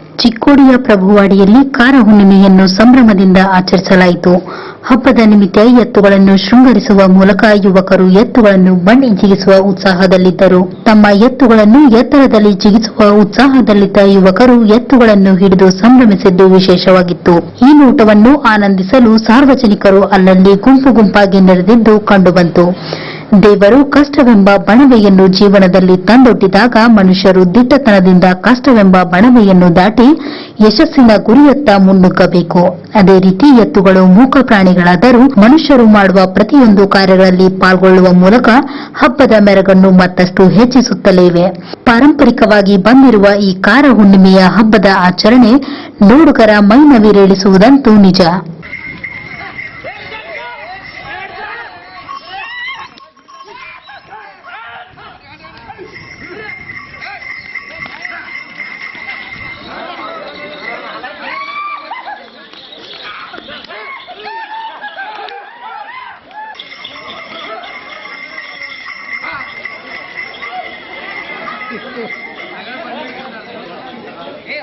ಚಿಕ್ಕೋಡಿಯ ಪ್ರಭುವಾಡಿಯಲ್ಲಿ ಕಾರ ಹುಣ್ಣಿಮೆಯನ್ನು ಸಂಭ್ರಮದಿಂದ ಆಚರಿಸಲಾಯಿತು. ಹಬ್ಬದ ನಿಮಿತ್ತ ಎತ್ತುಗಳನ್ನು ಶೃಂಗರಿಸುವ ಮೂಲಕ ಯುವಕರು ಎತ್ತುಗಳನ್ನು ಬಂಡಿ ಜಿಗಿಸುವ ಉತ್ಸಾಹದಲ್ಲಿದ್ದರು. ತಮ್ಮ ಎತ್ತುಗಳನ್ನು ಎತ್ತರದಲ್ಲಿ ಜಿಗಿಸುವ ಉತ್ಸಾಹದಲ್ಲಿದ್ದ ಯುವಕರು ಎತ್ತುಗಳನ್ನು ಹಿಡಿದು ಸಂಭ್ರಮಿಸಿದ್ದು ವಿಶೇಷವಾಗಿತ್ತು. ಈ ನೋಟವನ್ನು ಆನಂದಿಸಲು ಸಾರ್ವಜನಿಕರು ಅಲ್ಲಲ್ಲಿ ಗುಂಪು ಗುಂಪಾಗಿ ನೆರೆದಿದ್ದು ಕಂಡುಬಂತು. ದೇವರು ಕಷ್ಟವೆಂಬ ಬಣವೆಯನ್ನು ಜೀವನದಲ್ಲಿ ತಂದೊಡ್ಡಿದಾಗ ಮನುಷ್ಯರು ದಿಟ್ಟತನದಿಂದ ಕಷ್ಟವೆಂಬ ಬಣವೆಯನ್ನು ದಾಟಿ ಯಶಸ್ಸಿನ ಗುರಿಯತ್ತ ಮುನ್ನುಗ್ಗಬೇಕು. ಅದೇ ರೀತಿ ಎತ್ತುಗಳು ಮೂಕ ಪ್ರಾಣಿಗಳಾದರೂ ಮನುಷ್ಯರು ಮಾಡುವ ಪ್ರತಿಯೊಂದು ಕಾರ್ಯಗಳಲ್ಲಿ ಪಾಲ್ಗೊಳ್ಳುವ ಮೂಲಕ ಹಬ್ಬದ ಮೆರಗನ್ನು ಮತ್ತಷ್ಟು ಹೆಚ್ಚಿಸುತ್ತಲೇ ಇವೆ. ಪಾರಂಪರಿಕವಾಗಿ ಬಂದಿರುವ ಈ ಕಾರ ಹುಣ್ಣಿಮೆಯ ಹಬ್ಬದ ಆಚರಣೆ ನೋಡುಗರ ಮೈನವಿರೇಳಿಸುವುದಂತೂ ನಿಜ. Hey,